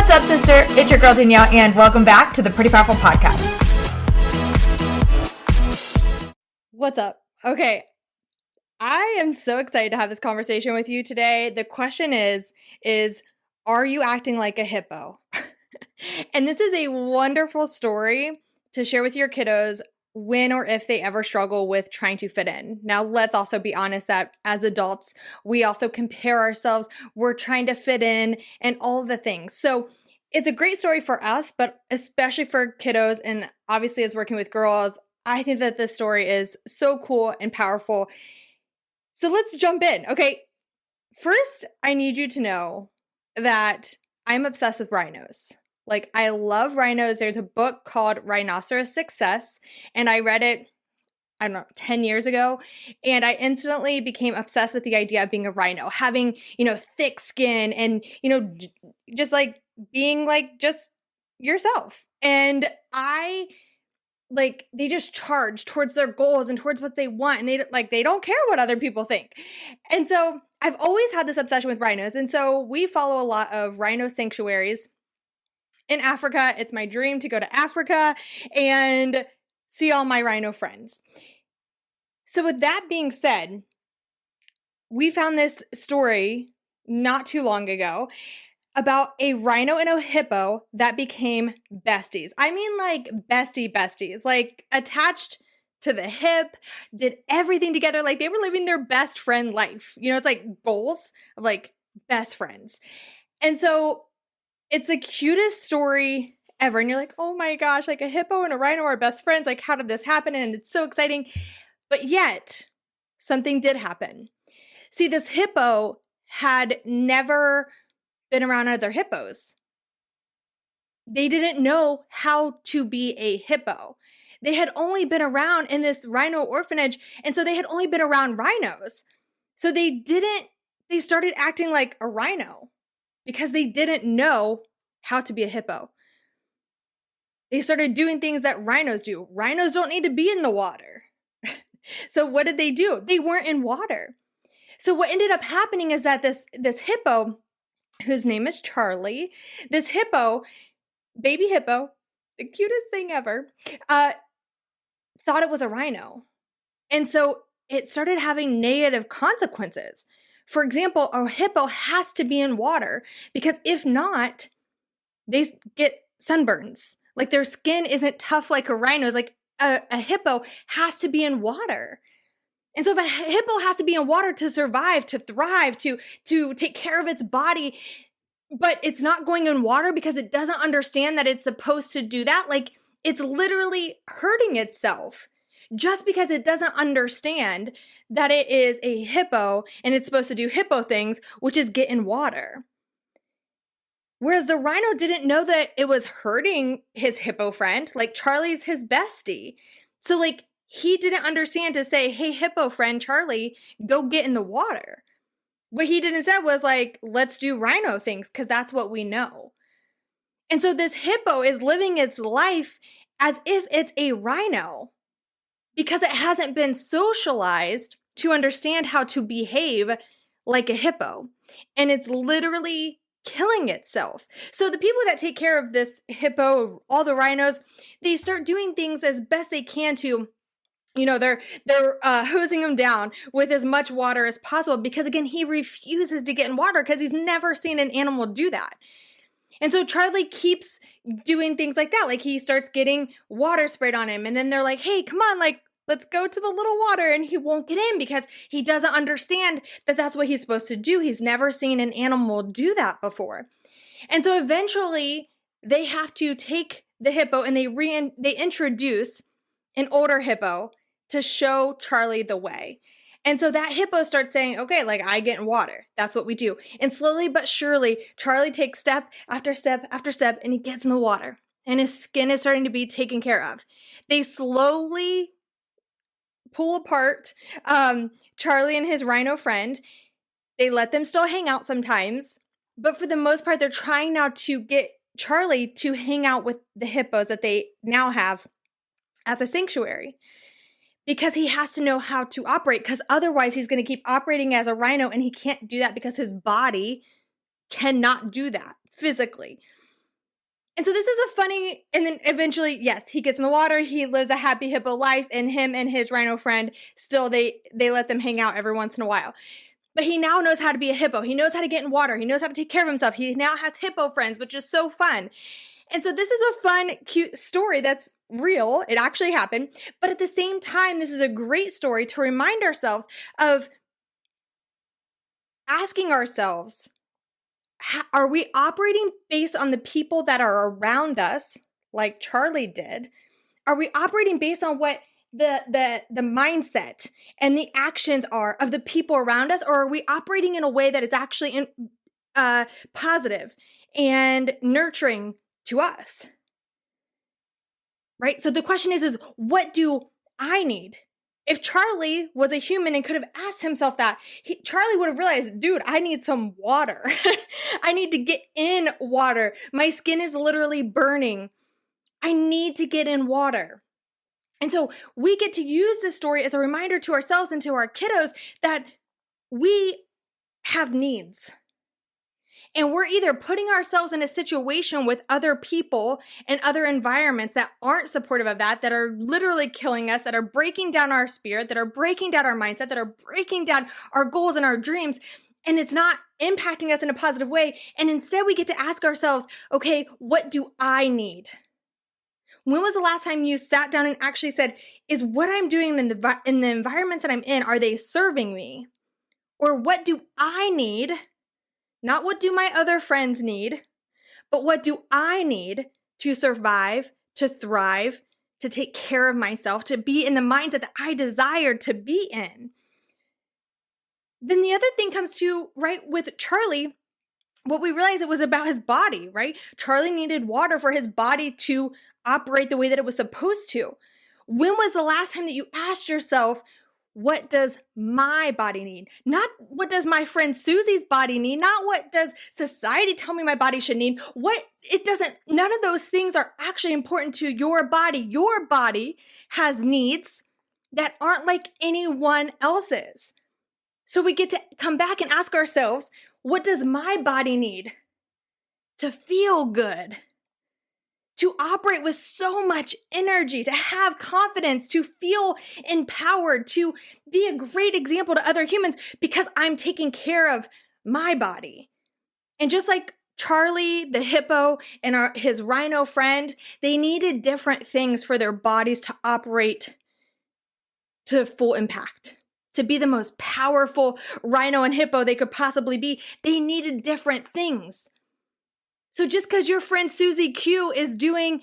What's up, sister? It's your girl Danielle, and welcome back to the Pretty Powerful Podcast. What's up? Okay, I am so excited to have this conversation with you today. The question is are you acting like a hippo? And this is a wonderful story to share with your kiddos when or if they ever struggle with trying to fit in. Now, let's also be honest that as adults, we also compare ourselves. We're trying to fit in and all of the things. So it's a great story for us, but especially for kiddos, and obviously as working with girls, I think that this story is so cool and powerful. So let's jump in. Okay, first, I need you to know that I'm obsessed with rhinos. Like, I love rhinos. There's a book called Rhinoceros Success, and I read it, I don't know, 10 years ago, and I instantly became obsessed with the idea of being a rhino, having, thick skin and, just like being like just yourself. And they just charge towards their goals and towards what they want, and they don't care what other people think. And so I've always had this obsession with rhinos, and so we follow a lot of rhino sanctuaries in Africa. It's my dream to go to Africa and see all my rhino friends. So with that being said, we found this story not too long ago about a rhino and a hippo that became besties. I mean, like besties, like attached to the hip, did everything together. Like they were living their best friend life. It's like goals of like best friends. And so it's the cutest story ever. And you're like, oh my gosh, like a hippo and a rhino are best friends. Like, how did this happen? And it's so exciting. But yet, something did happen. See, this hippo had never been around other hippos. They didn't know how to be a hippo. They had only been around in this rhino orphanage, and so they had only been around rhinos. So they started acting like a rhino because they didn't know how to be a hippo. They started doing things that rhinos do. Rhinos don't need to be in the water. So what did they do? They weren't in water. So what ended up happening is that this hippo, whose name is Charlie, this hippo, baby hippo, the cutest thing ever, thought it was a rhino. And so it started having negative consequences. For example, a hippo has to be in water because if not, they get sunburns. Like their skin isn't tough like a rhino's. Like a hippo has to be in water. And so if a hippo has to be in water to survive, to thrive, to take care of its body, but it's not going in water because it doesn't understand that it's supposed to do that, like it's literally hurting itself just because it doesn't understand that it is a hippo and it's supposed to do hippo things, which is get in water. Whereas the rhino didn't know that it was hurting his hippo friend, like Charlie's his bestie. So like he didn't understand to say, hey, hippo friend Charlie, go get in the water. What he didn't say was like, let's do rhino things because that's what we know. And so this hippo is living its life as if it's a rhino because it hasn't been socialized to understand how to behave like a hippo. And it's literally killing itself. So the people that take care of this hippo, all the rhinos, they start doing things as best they can to, they're hosing him down with as much water as possible because, again, he refuses to get in water because he's never seen an animal do that. And so Charlie keeps doing things like that. Like he starts getting water sprayed on him. And then they're like, hey, come on, like, let's go to the little water. And he won't get in because he doesn't understand that that's what he's supposed to do. He's never seen an animal do that before. And so eventually they have to take the hippo and they introduce an older hippo to show Charlie the way. And so that hippo starts saying, okay, like I get in water. That's what we do. And slowly but surely, Charlie takes step after step after step and he gets in the water and his skin is starting to be taken care of. They slowly pull apart Charlie and his rhino friend. They let them still hang out sometimes, but for the most part, they're trying now to get Charlie to hang out with the hippos that they now have at the sanctuary because he has to know how to operate because otherwise he's going to keep operating as a rhino and he can't do that because his body cannot do that physically. And so this is a funny, and then eventually, yes, he gets in the water, he lives a happy hippo life, and him and his rhino friend, still they let them hang out every once in a while. But he now knows how to be a hippo. He knows how to get in water. He knows how to take care of himself. He now has hippo friends, which is so fun. And so this is a fun, cute story that's real. It actually happened. But at the same time, this is a great story to remind ourselves of asking ourselves, are we operating based on the people that are around us, like Charlie did? Are we operating based on what the mindset and the actions are of the people around us, or are we operating in a way that is actually positive and nurturing to us? Right? So the question is what do I need? If Charlie was a human and could have asked himself that, Charlie would have realized, dude, I need some water. I need to get in water. My skin is literally burning. I need to get in water. And so we get to use this story as a reminder to ourselves and to our kiddos that we have needs. And we're either putting ourselves in a situation with other people and other environments that aren't supportive of that are literally killing us, that are breaking down our spirit, that are breaking down our mindset, that are breaking down our goals and our dreams. And it's not impacting us in a positive way. And instead we get to ask ourselves, okay, what do I need? When was the last time you sat down and actually said, is what I'm doing in the environments that I'm in, are they serving me? Or what do I need? Not what do my other friends need, but what do I need to survive, to thrive, to take care of myself, to be in the mindset that I desire to be in? Then the other thing comes to, right, with Charlie, what we realized it was about his body, right? Charlie needed water for his body to operate the way that it was supposed to. When was the last time that you asked yourself, what does my body need? Not what does my friend Susie's body need? Not what does society tell me my body should need? None of those things are actually important to your body. Your body has needs that aren't like anyone else's. So we get to come back and ask ourselves, what does my body need to feel good? To operate with so much energy, to have confidence, to feel empowered, to be a great example to other humans because I'm taking care of my body. And just like Charlie, the hippo, and his rhino friend, they needed different things for their bodies to operate to full impact. To be the most powerful rhino and hippo they could possibly be, they needed different things. So just because your friend Susie Q is doing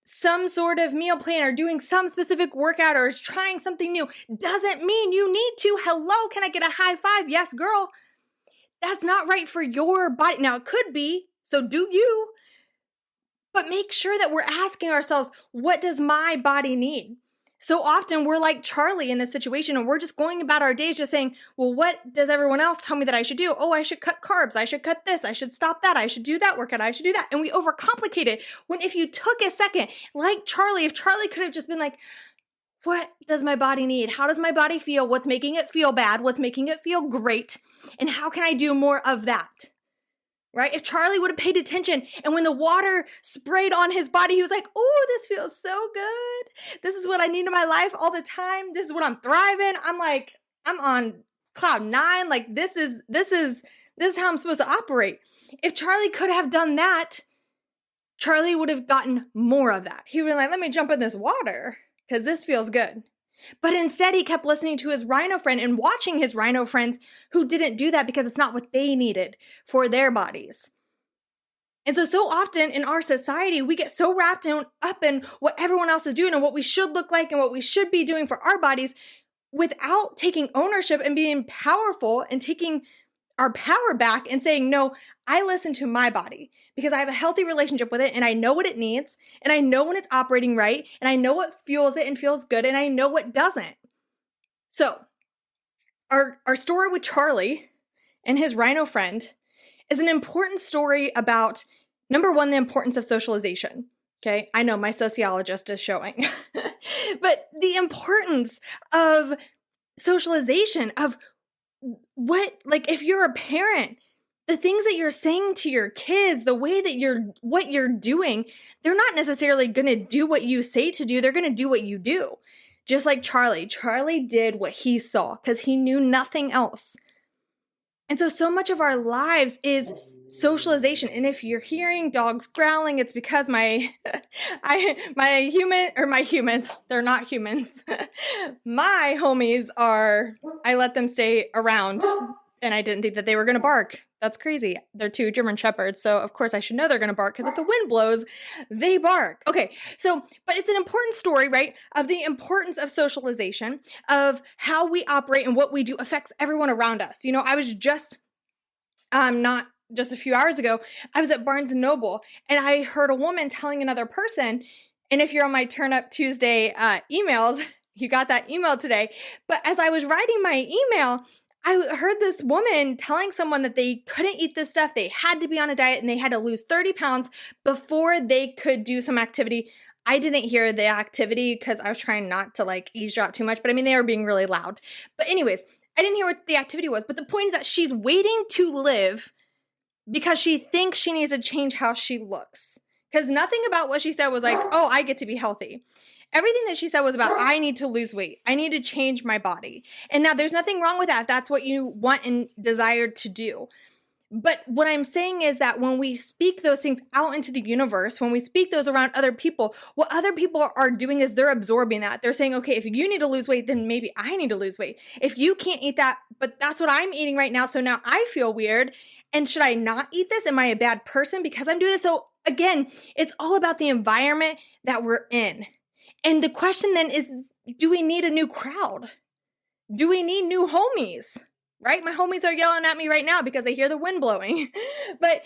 some sort of meal plan or doing some specific workout or is trying something new doesn't mean you need to. Hello, can I get a high five? Yes, girl. That's not right for your body. Now, it could be, so do you. But make sure that we're asking ourselves, what does my body need? So often we're like Charlie in this situation and we're just going about our days just saying, well, what does everyone else tell me that I should do? Oh, I should cut carbs. I should cut this. I should stop that. I should do that workout. I should do that. And we overcomplicate it. When if you took a second, like Charlie, if Charlie could have just been like, what does my body need? How does my body feel? What's making it feel bad? What's making it feel great? And how can I do more of that? Right? If Charlie would have paid attention and when the water sprayed on his body, he was like, oh, this feels so good. This is what I need in my life all the time. This is what I'm thriving. I'm on cloud 9. Like this is how I'm supposed to operate. If Charlie could have done that, Charlie would have gotten more of that. He would have been like, let me jump in this water because this feels good. But instead, he kept listening to his rhino friend and watching his rhino friends who didn't do that because it's not what they needed for their bodies. And so often in our society, we get so wrapped up in what everyone else is doing and what we should look like and what we should be doing for our bodies without taking ownership and being powerful and taking our power back and saying, no, I listen to my body because I have a healthy relationship with it and I know what it needs and I know when it's operating right and I know what fuels it and feels good and I know what doesn't. So our story with Charlie and his rhino friend is an important story about, number one, the importance of socialization. Okay, I know my sociologist is showing, but the importance of socialization, of what, like if you're a parent, the things that you're saying to your kids, the way that what you're doing, they're not necessarily going to do what you say to do. They're going to do what you do. Just like Charlie. Charlie did what he saw because he knew nothing else. And so much of our lives is socialization. And if you're hearing dogs growling, it's because my humans, they're not humans. My homies I let them stay around, and I didn't think that they were going to bark. That's crazy. They're 2 German Shepherds, so of course I should know they're going to bark because if the wind blows, they bark. Okay, but it's an important story, right? Of the importance of socialization, of how we operate and what we do affects everyone around us. I was just, not just a few hours ago, I was at Barnes & Noble, and I heard a woman telling another person, and if you're on my Turn Up Tuesday emails, you got that email today, but as I was writing my email, I heard this woman telling someone that they couldn't eat this stuff. They had to be on a diet and they had to lose 30 pounds before they could do some activity. I didn't hear the activity because I was trying not to eavesdrop too much, but I mean, they were being really loud. But anyways, I didn't hear what the activity was. But the point is that she's waiting to live because she thinks she needs to change how she looks. Because nothing about what she said was like, oh, I get to be healthy. Everything that she said was about, I need to lose weight. I need to change my body. And now there's nothing wrong with that if that's what you want and desire to do. But what I'm saying is that when we speak those things out into the universe, when we speak those around other people, what other people are doing is they're absorbing that. They're saying, okay, if you need to lose weight, then maybe I need to lose weight. If you can't eat that, but that's what I'm eating right now, so now I feel weird. And should I not eat this? Am I a bad person because I'm doing this? So again, it's all about the environment that we're in. And the question then is, do we need a new crowd? Do we need new homies? Right? My homies are yelling at me right now because they hear the wind blowing. But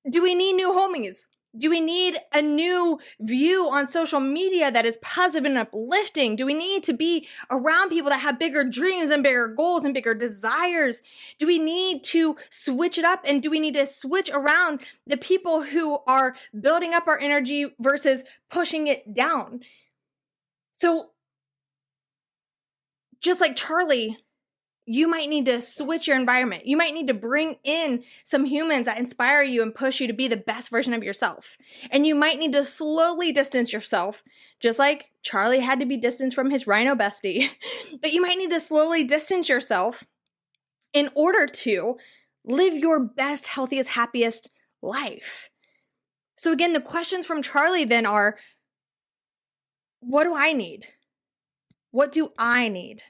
do we need new homies? Do we need a new view on social media that is positive and uplifting? Do we need to be around people that have bigger dreams and bigger goals and bigger desires? Do we need to switch it up? And do we need to switch around the people who are building up our energy versus pushing it down? So just like Charlie, you might need to switch your environment. You might need to bring in some humans that inspire you and push you to be the best version of yourself. And you might need to slowly distance yourself, just like Charlie had to be distanced from his rhino bestie. But you might need to slowly distance yourself in order to live your best, healthiest, happiest life. So again, the questions from Charlie then are, what do I need? What do I need?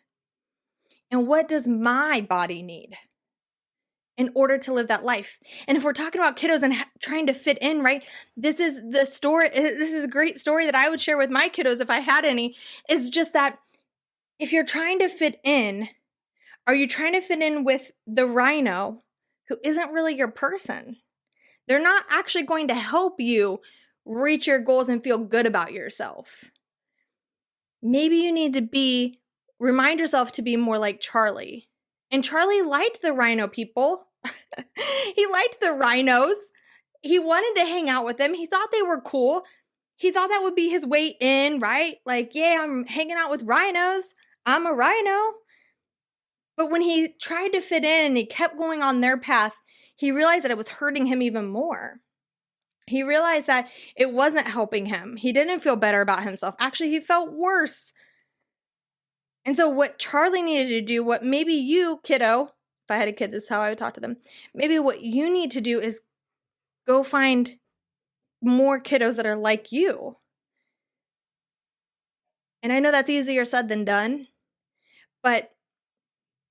And what does my body need in order to live that life? And if we're talking about kiddos and trying to fit in, right? This is the story. This is a great story that I would share with my kiddos if I had any, is just that if you're trying to fit in, are you trying to fit in with the rhino who isn't really your person? They're not actually going to help you reach your goals and feel good about yourself. Maybe you need to remind yourself to be more like Charlie. And Charlie liked the rhino people. He liked the rhinos. He wanted to hang out with them. He thought they were cool. He thought that would be his way in, right? Like, yeah, I'm hanging out with rhinos. I'm a rhino. But when he tried to fit in and he kept going on their path, he realized that it was hurting him even more. He realized that it wasn't helping him. He didn't feel better about himself. Actually, he felt worse. And so what Charlie needed to do, what maybe you, kiddo, if I had a kid, this is how I would talk to them. Maybe what you need to do is go find more kiddos that are like you. And I know that's easier said than done, but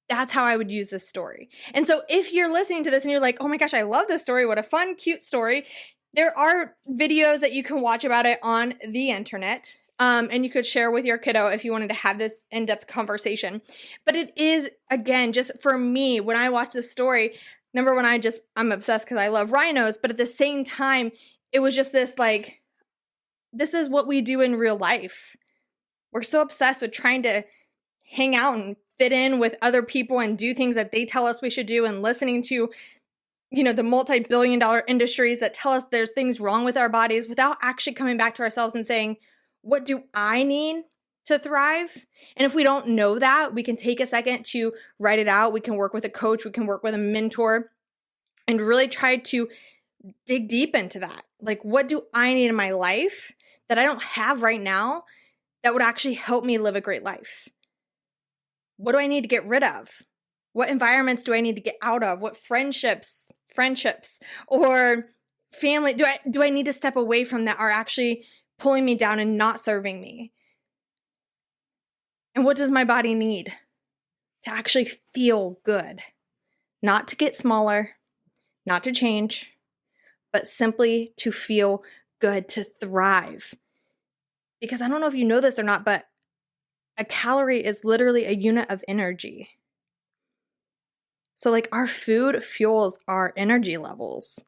that's how I would use this story. And so if you're listening to this and you're like, oh my gosh, I love this story. What a fun, cute story. There are videos that you can watch about it on the internet. And you could share with your kiddo if you wanted to have this in-depth conversation. But it is, again, just for me, when I watch this story, number one, I'm obsessed because I love rhinos. But at the same time, it was just this this is what we do in real life. We're so obsessed with trying to hang out and fit in with other people and do things that they tell us we should do and listening to the multi-billion-dollar industries that tell us there's things wrong with our bodies without actually coming back to ourselves and saying, what do I need to thrive? And if we don't know that, we can take a second to write it out. We can work with a coach. We can work with a mentor. and really tried to dig deep into that. Like, what do I need in my life that I don't have right now that would actually help me live a great life? What do I need to get rid of? What environments do I need to get out of? What friendships or family do I need to step away from that are actually pulling me down and not serving me? And what does my body need to actually feel good? Not to get smaller, not to change, but simply to feel good, to thrive. Because I don't know if you know this or not, but a calorie is literally a unit of energy. So like our food fuels our energy levels.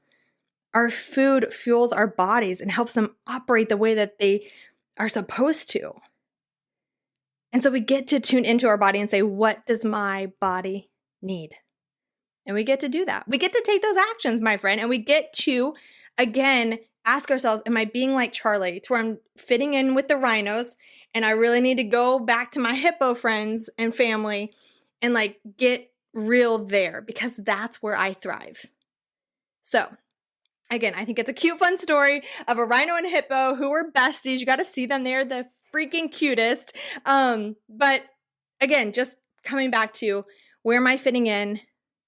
Our food fuels our bodies and helps them operate the way that they are supposed to. And so we get to tune into our body and say, what does my body need? And we get to do that. We get to take those actions, my friend. And we get to, again, ask ourselves, am I being like Charlie to where I'm fitting in with the rhinos and I really need to go back to my hippo friends and family and like get real there because that's where I thrive. So again, I think it's a cute, fun story of a rhino and a hippo who were besties. You got to see them. They're the freaking cutest. But again, just coming back to where am I fitting in?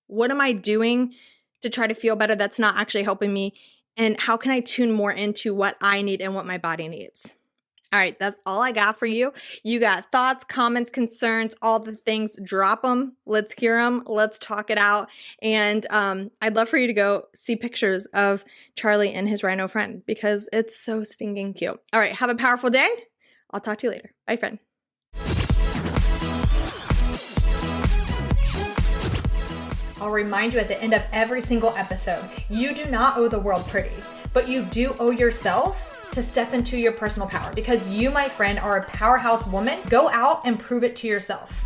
What am I doing to try to feel better that's not actually helping me? And how can I tune more into what I need and what my body needs? All right, that's all I got for you. You got thoughts, comments, concerns, all the things, drop them. Let's hear them. Let's talk it out. And I'd love for you to go see pictures of Charlie and his rhino friend because it's so stinking cute. All right, have a powerful day. I'll talk to you later. Bye, friend. I'll remind you at the end of every single episode, you do not owe the world pretty, but you do owe yourself to step into your personal power because you, my friend, are a powerhouse woman. Go out and prove it to yourself.